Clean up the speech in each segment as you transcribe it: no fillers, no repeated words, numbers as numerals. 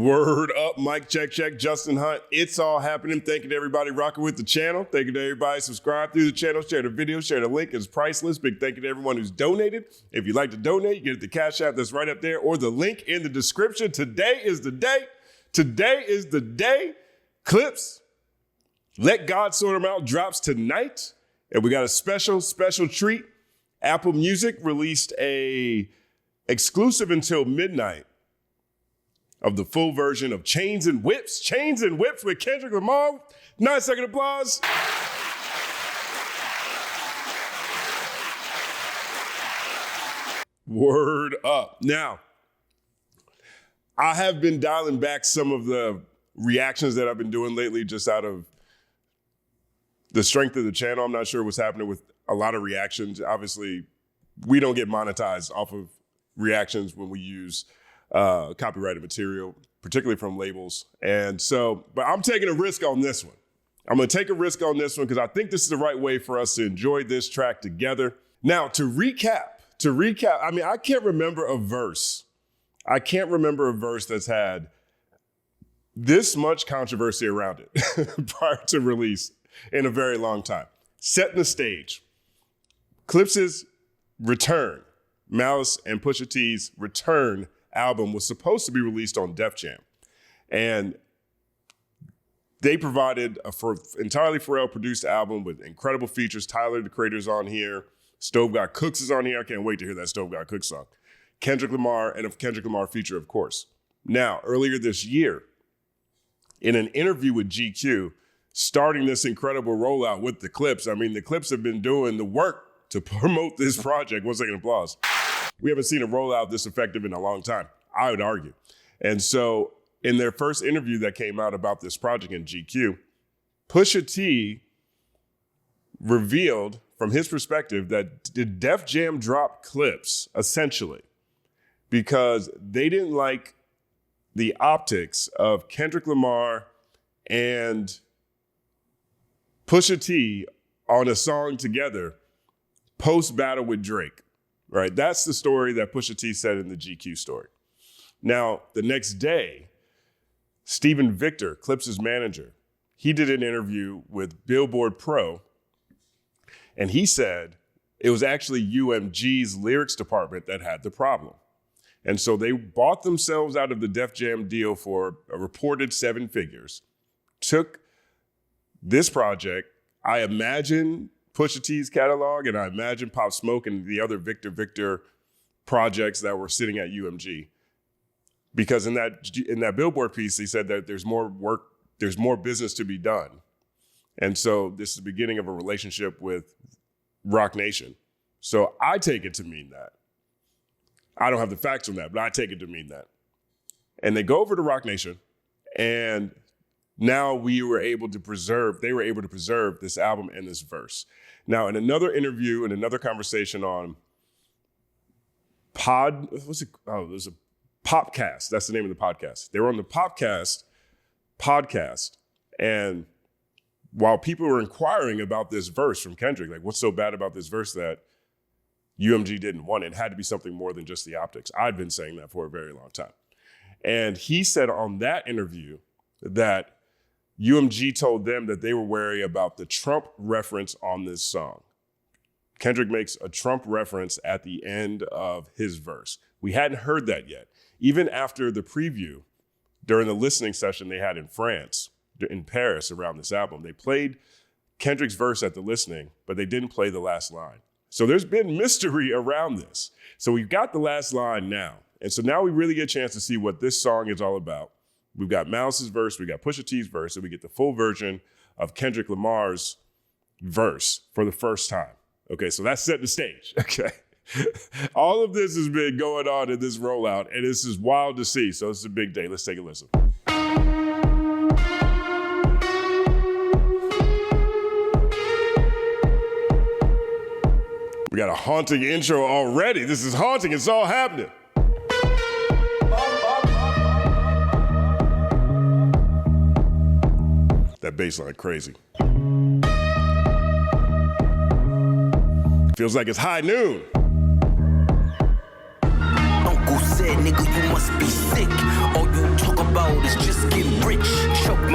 Word up, mic check, Justin Hunt. It's all happening. Thank you to everybody rocking with the channel. Thank you to everybody subscribe through the channel, share the video, share the link. It's priceless. Big thank you to everyone who's donated. If you'd like to donate, you get the Cash App that's right up there or the link in the description. Today is the day. Today is the day. Clipse, Let God Sort 'Em Out drops tonight. And we got a special treat. Apple Music released a exclusive until midnight of the full version of Chains and Whips. Chains and Whips with Kendrick Lamar. 9-second applause. Word up. Now, I have been dialing back some of the reactions that I've been doing lately just out of the strength of the channel. I'm not sure what's happening with a lot of reactions. Obviously, we don't get monetized off of reactions when we use copyrighted material, particularly from labels. And so, but I'm taking a risk on this one. I'm gonna take a risk on this one because I think this is the right way for us to enjoy this track together. Now, to recap, I mean, I can't remember a verse that's had this much controversy around it prior to release in a very long time. Setting the stage. Clipse's return, Malice and Pusha T's return album was supposed to be released on Def Jam. And they provided a entirely Pharrell produced album with incredible features. Tyler, the Creator's on here. Stove Got Cooks is on here. I can't wait to hear that Stove Got Cooks song. Kendrick Lamar and a Kendrick Lamar feature, of course. Now, earlier this year, in an interview with GQ, starting this incredible rollout with the Clipse. I mean, the Clipse have been doing the work to promote this project. 1 second applause. We haven't seen a rollout this effective in a long time, I would argue. And so in their first interview that came out about this project in GQ, Pusha T revealed from his perspective that did Def Jam drop Clipse essentially because they didn't like the optics of Kendrick Lamar and Pusha T on a song together post-battle with Drake, right? That's the story that Pusha T said in the GQ story. Now, the next day, Stephen Victor, Clipse's manager, he did an interview with Billboard Pro, and he said it was actually UMG's lyrics department that had the problem. And so they bought themselves out of the Def Jam deal for a reported 7 figures, took this project, I imagine Pusha T's catalog, and I imagine Pop Smoke and the other Victor projects that were sitting at UMG. Because in that Billboard piece, he said that there's more work, there's more business to be done. And so this is the beginning of a relationship with Roc Nation. So I take it to mean that. I don't have the facts on that, but I take it to mean that. And they go over to Roc Nation, and now they were able to preserve this album and this verse. Now, in another interview, in another conversation on there's a Popcast. That's the name of the podcast. They were on the Popcast podcast. And while people were inquiring about this verse from Kendrick, like what's so bad about this verse that UMG didn't want it had to be something more than just the optics. I'd been saying that for a very long time. And he said on that interview that UMG told them that they were wary about the Trump reference on this song. Kendrick makes a Trump reference at the end of his verse. We hadn't heard that yet. Even after the preview, during the listening session they had in France, in Paris around this album, they played Kendrick's verse at the listening, but they didn't play the last line. So there's been mystery around this. So we've got the last line now. And so now we really get a chance to see what this song is all about. We've got Malice's verse, we got Pusha T's verse, and we get the full version of Kendrick Lamar's verse for the first time. Okay, so that's setting the stage, okay? All of this has been going on in this rollout, and this is wild to see, so it's a big day. Let's take a listen. We got a haunting intro already. This is haunting, it's all happening. That bass line crazy. Feels like it's high noon. Uncle said, nigga, you must be sick. All you talk about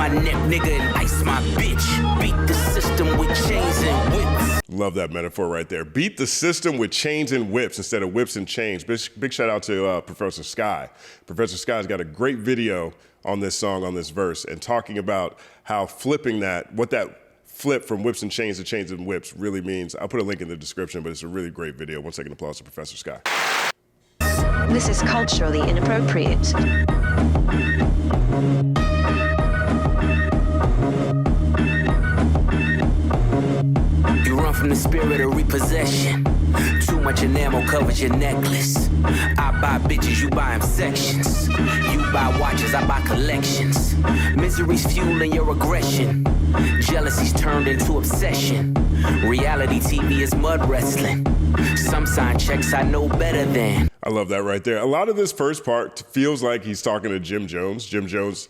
my neck, nigga, and ice my bitch. Beat the system with chains and whips. Love that metaphor right there. Beat the system with chains and whips instead of whips and chains. Big shout out to Professor Sky. Professor Sky's got a great video on this song, on this verse, and talking about how flipping that, what that flip from whips and chains to chains and whips really means. I'll put a link in the description, but it's a really great video. 1 second applause to Professor Sky. This is culturally inappropriate. You run from the spirit of repossession. Too much enamel covers your necklace. I buy bitches, you buy them sections. You buy watches, I buy collections. Misery's fueling your aggression. Jealousy's turned into obsession. Reality TV is mud wrestling. Some sign checks I know better than. I love that right there. A lot of this first part feels like he's talking to Jim Jones. Jim Jones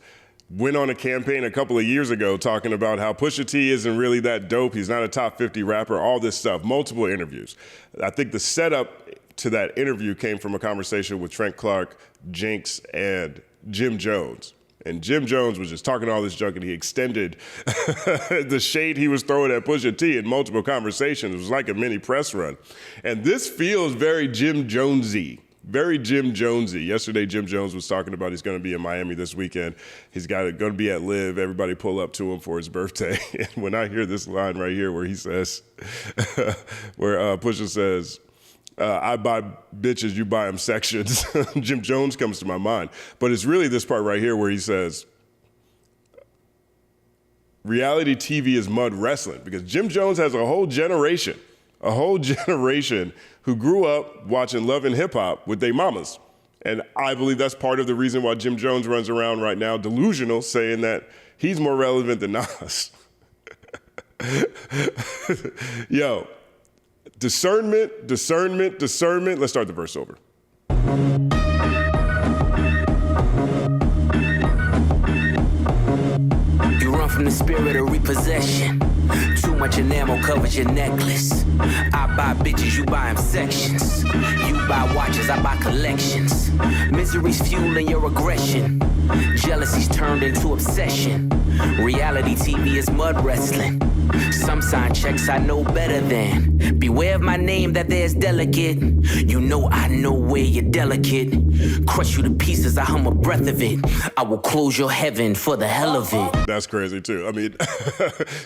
went on a campaign a couple of years ago talking about how Pusha T isn't really that dope. He's not a top 50 rapper, all this stuff, multiple interviews. I think the setup to that interview came from a conversation with Trent Clark, Jinx, and Jim Jones. And Jim Jones was just talking all this junk, and he extended the shade he was throwing at Pusha T in multiple conversations. It was like a mini press run. And this feels very Jim Jonesy. Very Jim Jonesy. Yesterday, Jim Jones was talking about he's going to be in Miami this weekend. He's going to be at Live. Everybody pull up to him for his birthday. And when I hear this line right here where he says, where Pusha says, I buy bitches, you buy them sections. Jim Jones comes to my mind. But it's really this part right here where he says, reality TV is mud wrestling. Because Jim Jones has a whole generation who grew up watching Love and Hip Hop with their mamas. And I believe that's part of the reason why Jim Jones runs around right now delusional, saying that he's more relevant than us. Yo, discernment, discernment, discernment. Let's start the verse over. You run from the spirit of repossession. Too much enamel covers your necklace. I buy bitches, you buy them sections. You buy watches, I buy collections. Misery's fueling your aggression. Jealousy's turned into obsession. Reality TV is mud wrestling. Some sign checks I know better than. Beware of my name that there's delicate. You know I know where you're delicate. Crush you to pieces, I hum a breath of it. I will close your heaven for the hell of it. That's crazy too. I mean,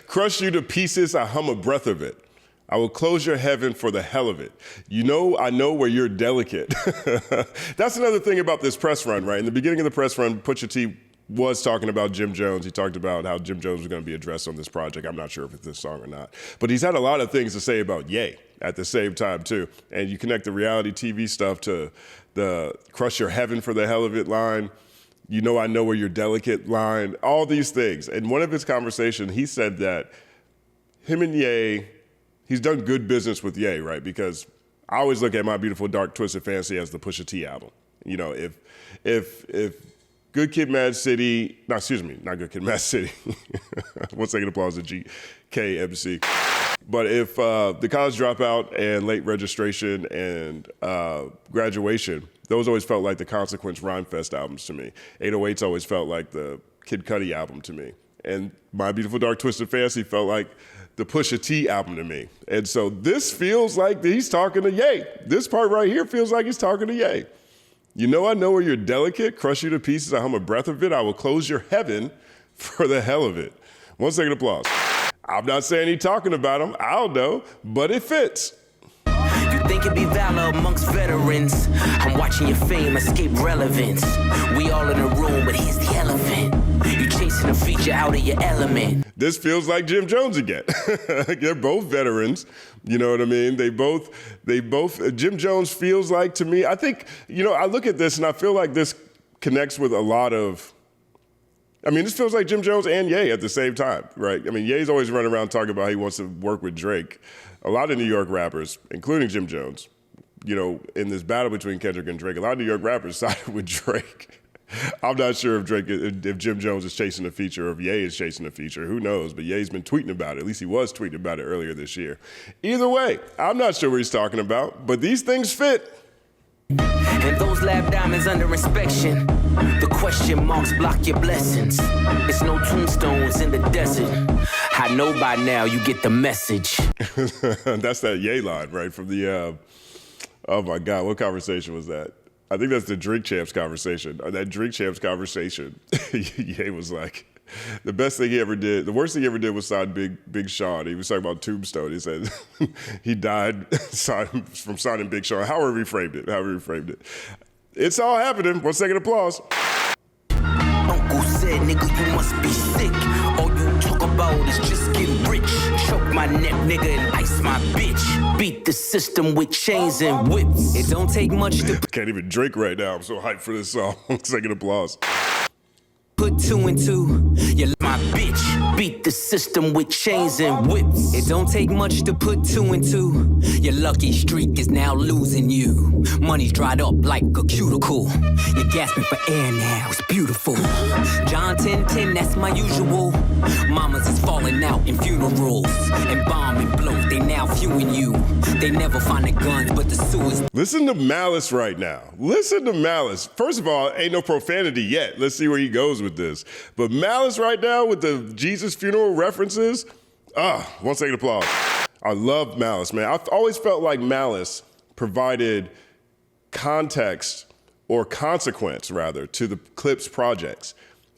crush you to pieces, I hum a breath of it. I will close your heaven for the hell of it. You know, I know where you're delicate. That's another thing about this press run, right? In the beginning of the press run, Pusha T was talking about Jim Jones. He talked about how Jim Jones was going to be addressed on this project. I'm not sure if it's this song or not. But he's had a lot of things to say about Ye at the same time, too. And you connect the reality TV stuff to the crush your heaven for the hell of it line. You know I know where you're delicate line. All these things. And one of his conversations, he said that him and Ye, he's done good business with Ye, right? Because I always look at My Beautiful Dark Twisted Fantasy as the Pusha T album. You know, if Good Kid, Mad City, no, excuse me, not Good Kid, Mad City. 1 second applause to GKMC. But if The College Dropout and Late Registration and Graduation, those always felt like the Consequence Rhyme Fest albums to me. 808s always felt like the Kid Cudi album to me. And My Beautiful Dark Twisted Fantasy felt like the Pusha T album to me. And so this feels like he's talking to Ye. This part right here feels like he's talking to Ye. You know I know where you're delicate, crush you to pieces, I hum a breath of it, I will close your heaven for the hell of it. 1 second applause. I'm not saying he's talking about him, I don't know, but it fits. You think it'd be valor amongst veterans. I'm watching your fame escape relevance. We all in a room, but here's the elephant. You chasing a feature out of your element. This feels like Jim Jones again. They're both veterans. You know what I mean? They both, Jim Jones feels like to me, I think, you know, I look at this and I feel like this connects with a lot of, I mean, this feels like Jim Jones and Ye at the same time, right? I mean, Ye's always running around talking about how he wants to work with Drake. A lot of New York rappers, including Jim Jones, you know, in this battle between Kendrick and Drake, a lot of New York rappers sided with Drake. I'm not sure if Jim Jones is chasing a feature or if Ye is chasing a feature. Who knows? But Ye's been tweeting about it. At least he was tweeting about it earlier this year. Either way, I'm not sure what he's talking about, but these things fit. And those lab diamonds under inspection. The question marks block your blessings. It's no tombstones in the desert. I know by now you get the message. That's that Ye line, right? From the, oh my God, what conversation was that? I think that's the Drink Champs conversation. That Drink Champs conversation, Ye was like, the best thing he ever did, the worst thing he ever did was sign Big Sean. He was talking about Tombstone. He said he died from signing Big Sean, however he framed it. It's all happening. 1 second applause. Uncle said, nigga, you must be sick. All you talk about is just getting rich. Choke my neck, nigga, and ice my bitch. Beat the system with chains and whips. It don't take much to Can't even drink right now. I'm so hyped for this song. 1 second applause. put 2 and 2. You my bitch. Beat the system with chains and whips. It don't take much to put 2 and 2. Your lucky streak is now losing you. Money's dried up like a cuticle. You're gasping for air now. It's beautiful. John 10:10, that's my usual. Mamas is falling out in funerals and bombing blows. They now viewing you. They never find the guns, but the sewers. Listen to Malice right now. Listen to Malice. First of all, ain't no profanity yet. Let's see where he goes with this. But Malice right now with the Jesus funeral references. 1 second applause. I love Malice, man. I've always felt like Malice provided context or consequence, rather, to the Clipse projects.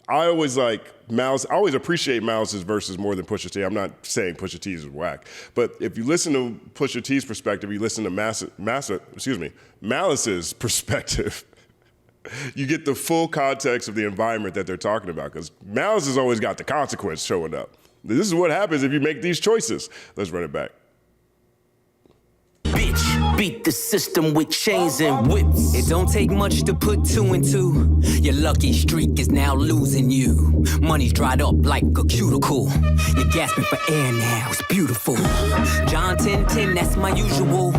I always like Malice. I always appreciate Malice's verses more than Pusha T. I'm not saying Pusha T's is whack, but if you listen to Pusha T's perspective, you listen to Malice's perspective, you get the full context of the environment that they're talking about, because Malice has always got the consequence showing up. This is what happens if you make these choices. Let's run it back. Bitch, beat the system with chains and whips. It don't take much to put 2 and 2. Your lucky streak is now losing you. Money's dried up like a cuticle. You're gasping for air now. It's beautiful. John 10:10, that's my usual.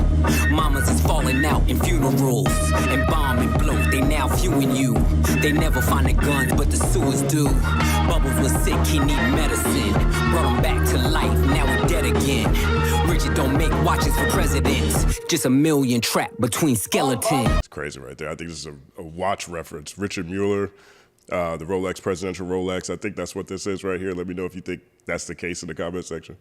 Mamas is falling out in funerals and bombing blows. They now viewing you. They never find the guns, but the sewers do. Bubbles was sick, he need medicine. Brought him back to life, now he dead again. Richard don't make watches for presidents. Just a million trapped between skeletons. It's crazy right there. I think this is a watch reference. Richard Mueller, the Rolex, presidential Rolex. I think that's what this is right here. Let me know if you think that's the case in the comment section.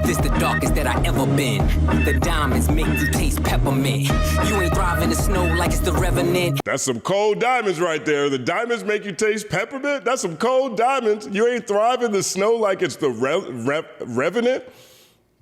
This the darkest that I ever been. The diamonds make you taste peppermint. You ain't thriving in the snow like it's the Revenant. That's some cold diamonds right there. The diamonds make you taste peppermint? That's some cold diamonds. You ain't thriving in the snow like it's the Revenant?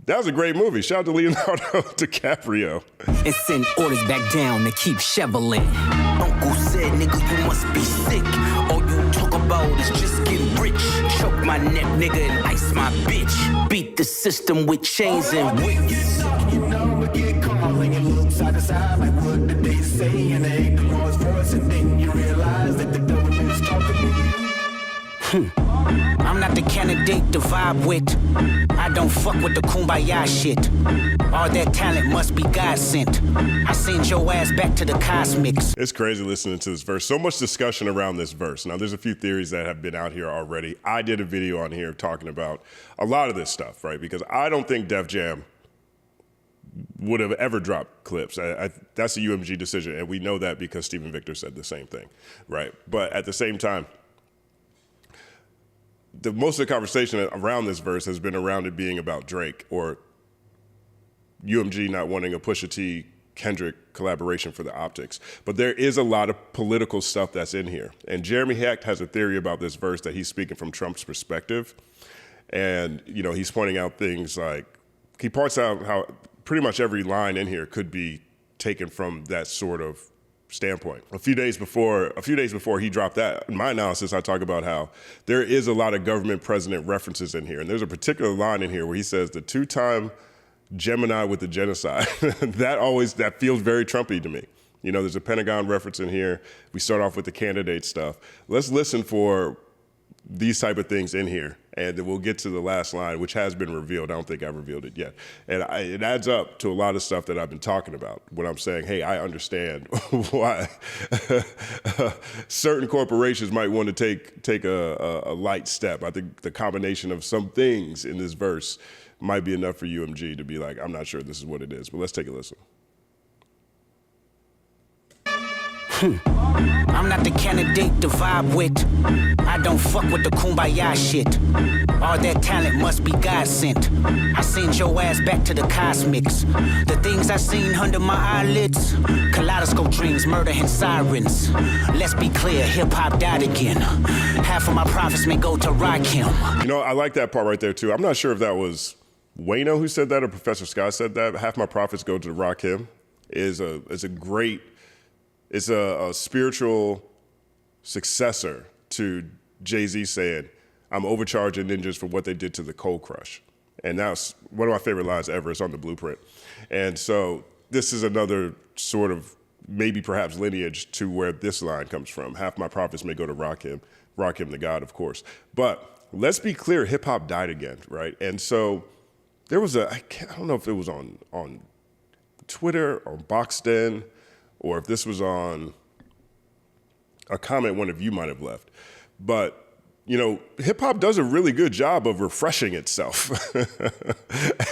That was a great movie. Shout out to Leonardo DiCaprio. And send orders back down to keep shoveling. Uncle said, nigga, you must be sick. All you talk about is just getting rich. Choke my neck, nigga, and ice my bitch. Beat the system with chains and whips. You know, it get calling and look side to side like what did they say? And they ain't the Lord's voice, and then you realize that the devil is talking to you. I'm not the candidate to vibe with. I don't fuck with the kumbaya shit. All that talent must be God sent. I send your ass back to the cosmics. It's crazy listening to this verse. So much discussion around this verse. Now, there's a few theories that have been out here already. I did a video on here talking about a lot of this stuff, right? Because I don't think Def Jam would have ever dropped Clipse. That's a UMG decision, and we know that because Stephen Victor said the same thing, right? But at the same time, most of the conversation around this verse has been around it being about Drake or UMG not wanting a Pusha T Kendrick collaboration for the optics. But there is a lot of political stuff that's in here. And Jeremy Hecht has a theory about this verse that he's speaking from Trump's perspective. And, you know, he's pointing out things like, he points out how pretty much every line in here could be taken from that sort of standpoint. A few days before he dropped that, in my analysis, I talk about how there is a lot of government president references in here. And there's a particular line in here where he says the 2-time Gemini with the genocide. that feels very Trumpy to me. You know, there's a Pentagon reference in here. We start off with the candidate stuff. Let's listen for these type of things in here, and then we'll get to the last line, which has been revealed. I don't think I've revealed it yet. And it adds up to a lot of stuff that I've been talking about when I'm saying, hey, I understand why certain corporations might want to take a light step. I think the combination of some things in this verse might be enough for UMG to be like, I'm not sure this is what it is, but let's take a listen. I'm not the candidate to vibe with. I don't fuck with the kumbaya shit. All that talent must be God sent. I send your ass back to the cosmics. The things I seen under my eyelids, kaleidoscope dreams, murder and sirens. Let's be clear, hip-hop died again. Half of my profits may go to Rakim. You know, I like that part right there too. I'm not sure if that was Wayno who said that or Professor Scott said that. Half my profits go to Rakim is a great, it's a spiritual successor to Jay-Z saying, I'm overcharging ninjas for what they did to the Cold Crush. And that's one of my favorite lines ever. It's on the Blueprint. And so this is another sort of maybe perhaps lineage to where this line comes from. Half my profits may go to Rakim the God, of course. But let's be clear, hip hop died again, right? And so there was I don't know if it was on Twitter or Boxden or if this was on a comment one of you might have left. But you know, hip hop does a really good job of refreshing itself.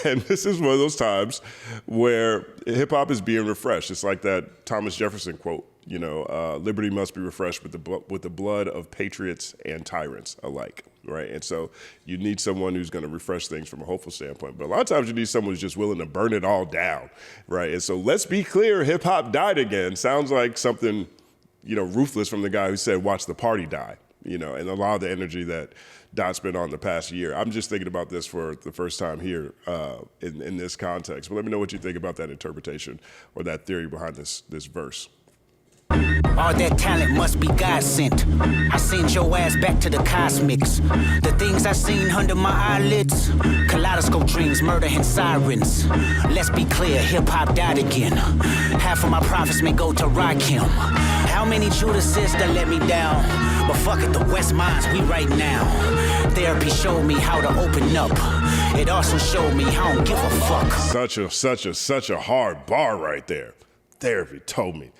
And this is one of those times where hip hop is being refreshed. It's like that Thomas Jefferson quote, you know, liberty must be refreshed with the blood of patriots and tyrants alike, right? And so you need someone who's going to refresh things from a hopeful standpoint. But a lot of times you need someone who's just willing to burn it all down, right? And so let's be clear, hip hop died again. Sounds like something, you know, ruthless from the guy who said, watch the party die. You know, and a lot of the energy that Dot's been on the past year. I'm just thinking about this for the first time here in this context. But let me know what you think about that interpretation or that theory behind this verse. All that talent must be God sent. I send your ass back to the cosmics. The things I seen under my eyelids, kaleidoscope dreams, murder and sirens. Let's be clear, hip hop died again. Half of my profits may go to Rakim. How many Judases that let me down? But fuck it, the West Minds, we right now. Therapy showed me how to open up. It also showed me I don't give a fuck. Such a hard bar right there. Therapy told me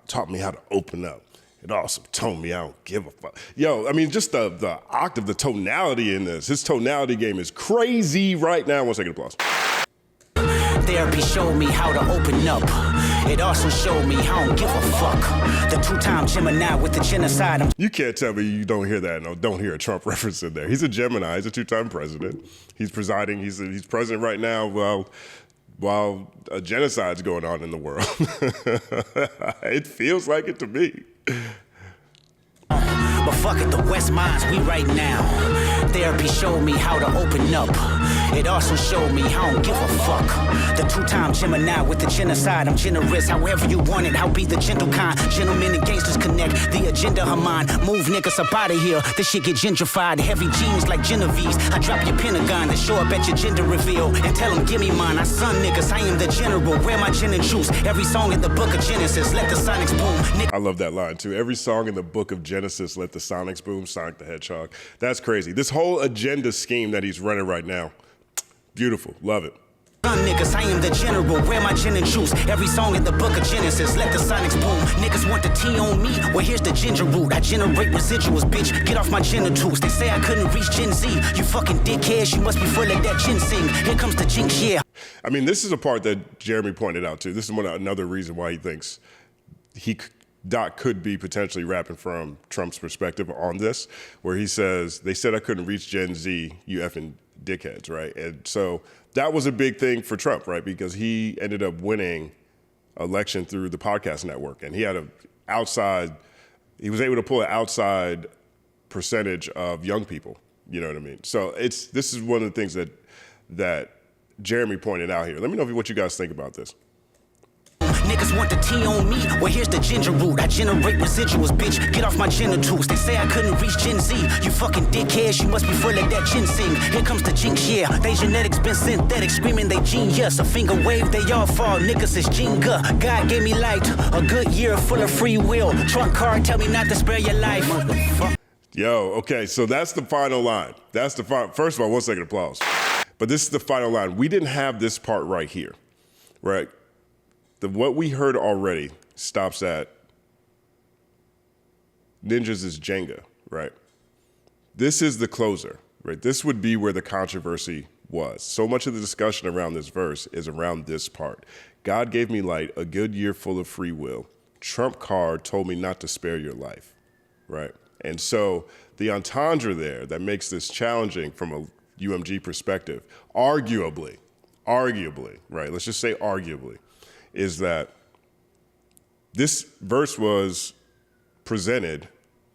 taught me how to open up. It also told me I don't give a fuck. Yo, I mean, just the octave, the tonality in this. His tonality game is crazy right now. 1 second applause. Therapy showed me how to open up. It also showed me I don't give a fuck. The two-time Gemini with the genocide. You can't tell me you don't hear that. No, don't hear a Trump reference in there. He's a Gemini. He's a two-time president. He's presiding. He's president right now while a genocide's going on in the world. It feels like it to me. But fuck it, the West Minds, we right now. Therapy showed me how to open up. It also showed me I don't give a fuck. The two-time Gemini with the genocide. I'm generous, however you want it. I'll be the gentle kind. Gentlemen and gangsters connect. The agenda of mine. Move niggas up out of here. This shit get gentrified. Heavy jeans like Genovese. I drop your Pentagon and show up at your gender reveal. And tell them, give me mine. I son niggas, I am the general. Wear my gin and juice. Every song in the book of Genesis. Let the Sonics boom. I love that line too. Every song in the book of Genesis, let the Sonics boom. Sonic the Hedgehog. That's crazy. This whole agenda scheme that he's running right now. Beautiful. Love it. Niggas, I am the general. Wear my gin and juice. Every song in the book of Genesis. Let the Sonics boom. Niggas want the tea on me. Well, here's the ginger root. I generate residuals, bitch. Get off my genitals. They say I couldn't reach Gen Z. You fucking dickheads. You must be full of that ginseng. Here comes the jinx, yeah. I mean, this is a part that Jeremy pointed out too. This is another reason why he thinks Doc could be potentially rapping from Trump's perspective on this, where he says, they said I couldn't reach Gen Z, you effing dickheads, right? And so that was a big thing for Trump, right? Because he ended up winning election through the podcast network, and he had he was able to pull an outside percentage of young people, you know what I mean? So this is one of the things that Jeremy pointed out here. Let me know what you guys think about this. Niggas want the tea on me. Well, here's the ginger root. I generate residuals, bitch. Get off my genitals. They say I couldn't reach Gen Z. You fucking dickheads. You must be full of that ginseng. Here comes the jinx, yeah. They genetics been synthetic. Screaming they genius. A finger wave, they all fall. Niggas is Jenga. God gave me light. A good year full of free will. Trump card, tell me not to spare your life. Yo, okay, so that's the final line. That's the final. First of all, 1 second applause. But this is the final line. We didn't have this part right here, right? What we heard already stops at ninjas is Jenga, right? This is the closer, right? This would be where the controversy was. So much of the discussion around this verse is around this part. God gave me light, a good year full of free will. Trump card told me not to spare your life, right? And so the entendre there that makes this challenging from a UMG perspective, arguably, right? Let's just say arguably, is that this verse was presented,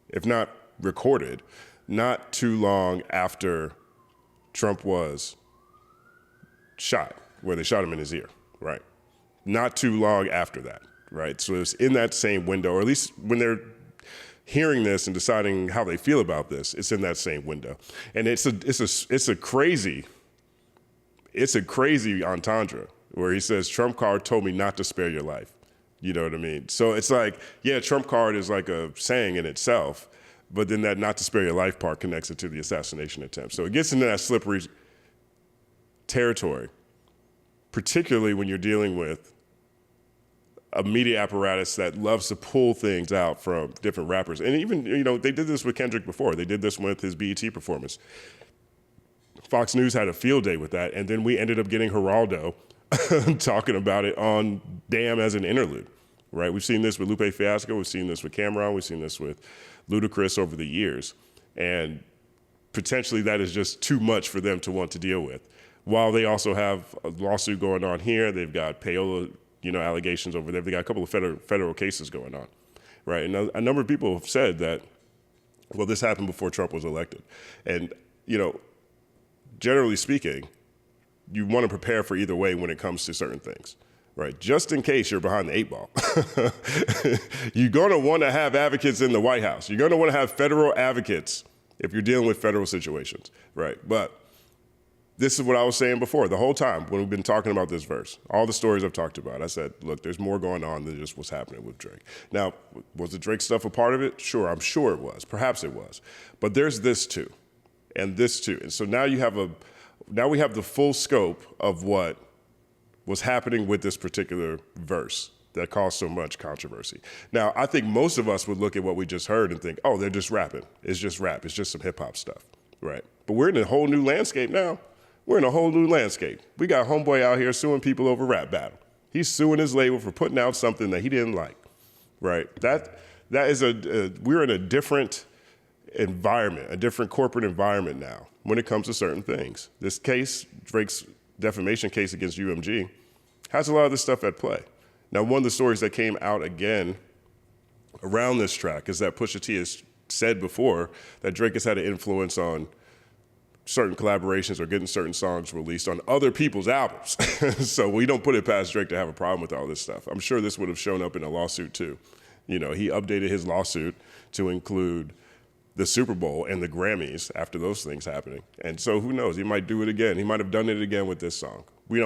if not recorded, not too long after Trump was shot, where they shot him in his ear, right? Not too long after that, right? So it's in that same window, or at least when they're hearing this and deciding how they feel about this, it's in that same window. And it's a crazy entendre where he says, Trump card told me not to spare your life. You know what I mean? So it's like, yeah, Trump card is like a saying in itself, but then that not to spare your life part connects it to the assassination attempt. So it gets into that slippery territory, particularly when you're dealing with a media apparatus that loves to pull things out from different rappers. And even, they did this with Kendrick before. They did this with his BET performance. Fox News had a field day with that, and then we ended up getting Geraldo talking about it on Damn as an interlude, right? We've seen this with Lupe Fiasco, we've seen this with Cameron, we've seen this with Ludacris over the years, and potentially that is just too much for them to want to deal with. While they also have a lawsuit going on here, they've got payola, allegations over there, they got a couple of federal cases going on, right? And a number of people have said that, well, this happened before Trump was elected. And, generally speaking, you want to prepare for either way when it comes to certain things, right? Just in case you're behind the 8 ball. You're going to want to have advocates in the White House. You're going to want to have federal advocates if you're dealing with federal situations, right? But this is what I was saying before, the whole time when we've been talking about this verse, all the stories I've talked about, I said, look, there's more going on than just what's happening with Drake. Now, was the Drake stuff a part of it? Sure, I'm sure it was. Perhaps it was. But there's this too, and this too. And so now we have the full scope of what was happening with this particular verse that caused so much controversy. Now, I think most of us would look at what we just heard and think, oh, they're just rapping. It's just rap. It's just some hip hop stuff, right? But we're in a whole new landscape now. We're in a whole new landscape. We got Homeboy out here suing people over rap battle. He's suing his label for putting out something that he didn't like, right? That is we're in a different environment, a different corporate environment now when it comes to certain things. This case, Drake's defamation case against UMG, has a lot of this stuff at play. Now, one of the stories that came out again around this track is that Pusha T has said before that Drake has had an influence on certain collaborations or getting certain songs released on other people's albums. So we don't put it past Drake to have a problem with all this stuff. I'm sure this would have shown up in a lawsuit too. He updated his lawsuit to include the Super Bowl and the Grammys after those things happening. And so who knows, he might do it again. He might have done it again with this song. We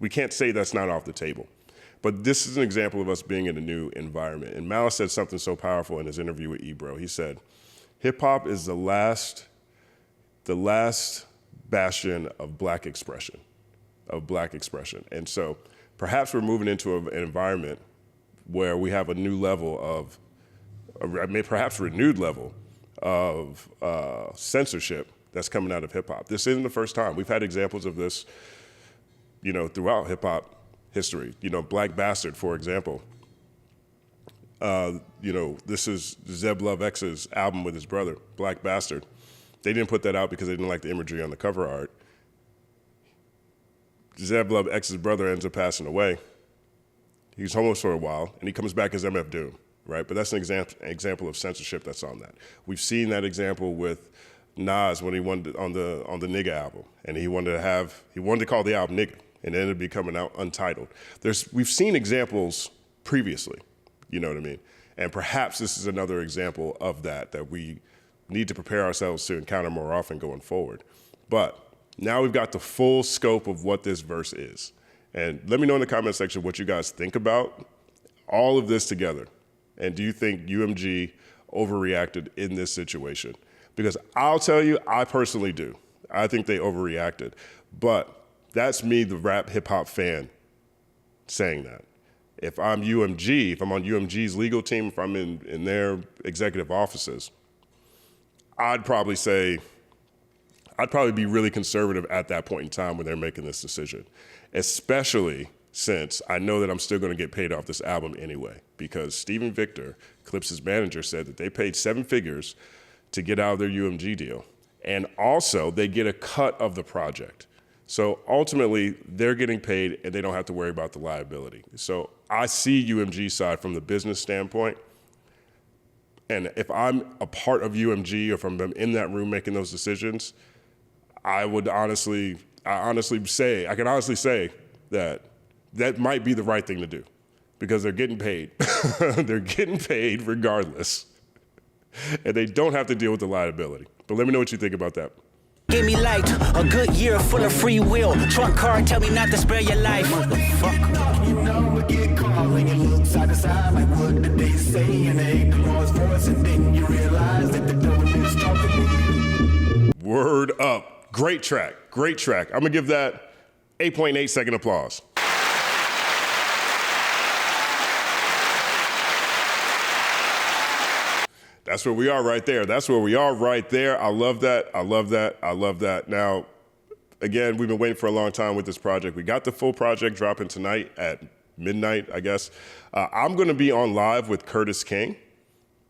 can't say that's not off the table. But this is an example of us being in a new environment. And Malice said something so powerful in his interview with Ebro. He said, hip hop is the last bastion of black expression. And so perhaps we're moving into an environment where we have a new level of, perhaps renewed level of censorship that's coming out of hip hop. This isn't the first time. We've had examples of this, throughout hip hop history. Black Bastard, for example. This is Zeb Love X's album with his brother, Black Bastard. They didn't put that out because they didn't like the imagery on the cover art. Zeb Love X's brother ends up passing away. He was homeless for a while, and he comes back as MF Doom, right? But that's an example of censorship that's on that. We've seen that example with Nas when he wanted on the Nigga album, and he wanted to call the album Nigga, and it ended up becoming out untitled. We've seen examples previously, you know what I mean? And perhaps this is another example of that we need to prepare ourselves to encounter more often going forward. But now we've got the full scope of what this verse is. And let me know in the comment section what you guys think about all of this together. And do you think UMG overreacted in this situation? Because I'll tell you, I personally do. I think they overreacted. But that's me, the rap hip hop fan, saying that. If I'm UMG, if I'm on UMG's legal team, if I'm in their executive offices, I'd probably be really conservative at that point in time when they're making this decision, especially since I know that I'm still going to get paid off this album anyway, because Steven Victor, Clipse's manager, said that they paid 7 figures to get out of their UMG deal. And also, they get a cut of the project. So ultimately, they're getting paid and they don't have to worry about the liability. So I see UMG's side from the business standpoint. And if I'm a part of UMG or if I'm in that room making those decisions, I can honestly say that that might be the right thing to do, because they're getting paid. They're getting paid regardless. And they don't have to deal with the liability. But let me know what you think about that. Give me light, a good year full of free will. Trunk card, tell me not to spare your life. Motherfucker. You know we get caught when you look side to side, like what did they say? And they the Lord's voice, and then you realize that the devil is talking to you. Word up. Great track. Great track. I'm going to give that 8.8 second applause. That's where we are right there. That's where we are right there. I love that. I love that. I love that. Now, again, we've been waiting for a long time with this project. We got the full project dropping tonight at midnight, I guess. I'm going to be on live with Curtis King,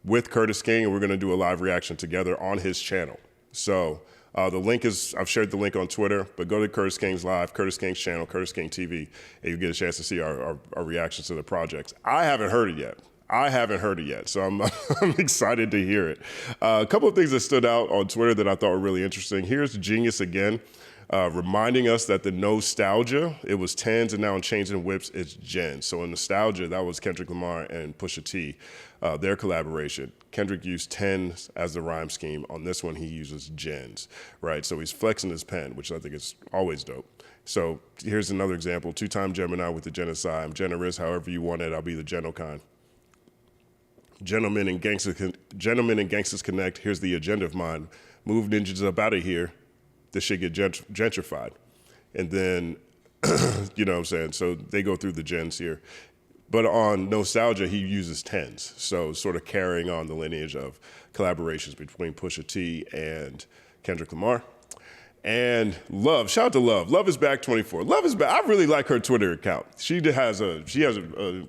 and we're going to do a live reaction together on his channel. So the link is, I've shared the link on Twitter, but go to Curtis King's live, Curtis King's channel, Curtis King TV, and you get a chance to see our reactions to the projects. I haven't heard it yet. So I'm excited to hear it. A couple of things that stood out on Twitter that I thought were really interesting. Here's Genius again, reminding us that the nostalgia, it was tens, and now in Chains and Whips, it's gens. So in nostalgia, that was Kendrick Lamar and Pusha T, their collaboration. Kendrick used tens as the rhyme scheme. On this one, he uses gens, right? So he's flexing his pen, which I think is always dope. So here's another example. 2-time Gemini with the genocide. I'm generous, however you want it, I'll be the gentle kind. Gentlemen and Gangsters Connect, here's the agenda of mine. Move ninjas up out of here. This shit get gentrified. And then, you know what I'm saying? So they go through the gens here. But on Nostalgia, he uses tens. So sort of carrying on the lineage of collaborations between Pusha T and Kendrick Lamar. And Love, shout out to Love. Love is back 24. Love is back. I really like her Twitter account. She has a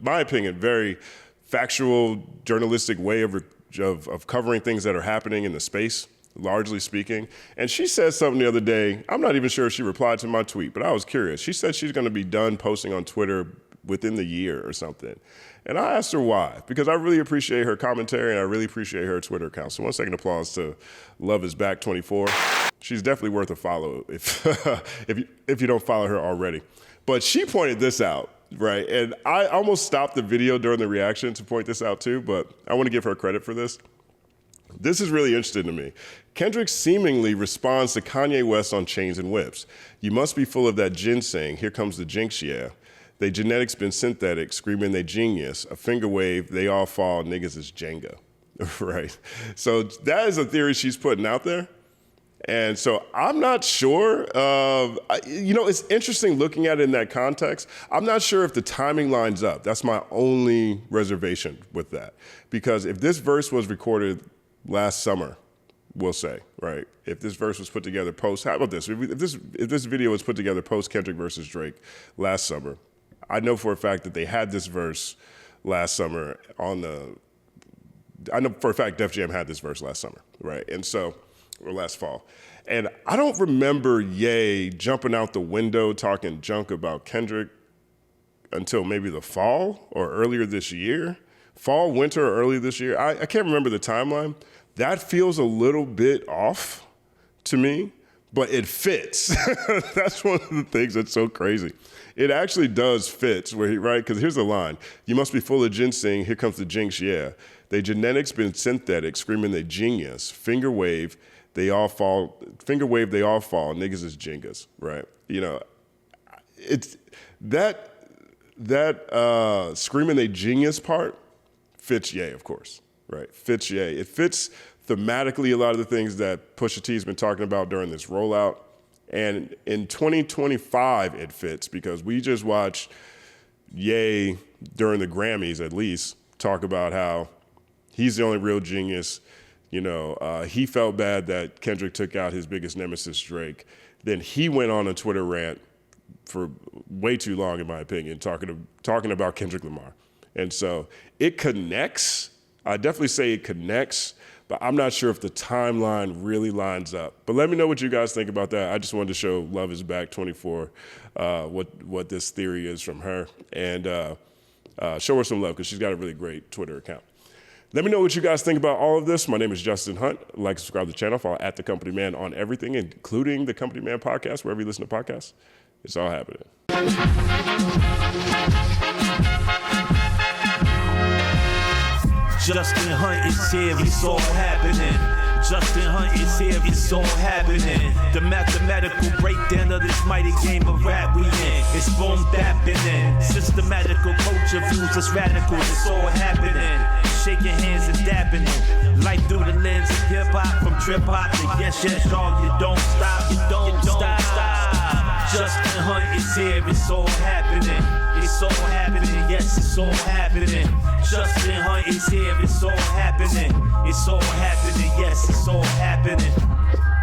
my opinion, very factual, journalistic way of covering things that are happening in the space, largely speaking. And she said something the other day. I'm not even sure if she replied to my tweet, but I was curious. She said she's going to be done posting on Twitter within the year or something. And I asked her why, because I really appreciate her commentary and I really appreciate her Twitter account. So 1 second applause to Love is Back 24. She's definitely worth a follow if you don't follow her already. But she pointed this out. Right, and I almost stopped the video during the reaction to point this out too, but I want to give her credit for this. This is really interesting to me. Kendrick seemingly responds to Kanye West on Chains and Whips. You must be full of that ginseng, here comes the jinx, yeah. They genetics been synthetic, screaming they genius. A finger wave, they all fall, niggas is Jenga. Right, so that is a theory she's putting out there. And so I'm not sure, it's interesting looking at it in that context. I'm not sure if the timing lines up. That's my only reservation with that. Because if this verse was recorded last summer, we'll say, right? If this verse was put together how about this? If this video was put together post Kendrick versus Drake last summer, I know for a fact that they had this verse last summer I know for a fact Def Jam had this verse last summer, right? And so, or last fall. And I don't remember Ye jumping out the window talking junk about Kendrick until maybe the fall or earlier this year. Fall, winter, or early this year. I can't remember the timeline. That feels a little bit off to me, but it fits. That's one of the things that's so crazy. It actually does fit, right? Because here's the line. You must be full of ginseng, here comes the jinx, yeah. They genetics been synthetic, screaming they genius. Finger wave, they all fall, niggas is Jengas, right? You know, it's that screaming they genius part fits Ye, of course, right? Fits Ye. It fits thematically a lot of the things that Pusha T has been talking about during this rollout. And in 2025, it fits because we just watched Ye during the Grammys, at least, talk about how he's the only real genius. You know, he felt bad that Kendrick took out his biggest nemesis, Drake. Then he went on a Twitter rant for way too long, in my opinion, talking about Kendrick Lamar. And so it connects. I definitely say it connects, but I'm not sure if the timeline really lines up. But let me know what you guys think about that. I just wanted to show Love Is Back 24 what this theory is from her, and show her some love because she's got a really great Twitter account. Let me know what you guys think about all of this. My name is Justin Hunt. Like, subscribe to the channel. Follow at The Company Man on everything, including The Company Man podcast, wherever you listen to podcasts. It's all happening. Justin Hunt is here, it's all happening. Justin Hunt is here, it's all happening. The mathematical breakdown of this mighty game of rap we in. It's boom bapping. Systematical culture views, it's radical, it's all happening. Shaking hands and dapping it. Life through the lens of hip hop, from trip hop to yes, dog, you don't stop, you don't stop. Justin Hunt is here, it's all happening. It's all happening, yes, it's all happening. Justin Hunt is here, it's all happening. It's all happening, yes, it's all happening.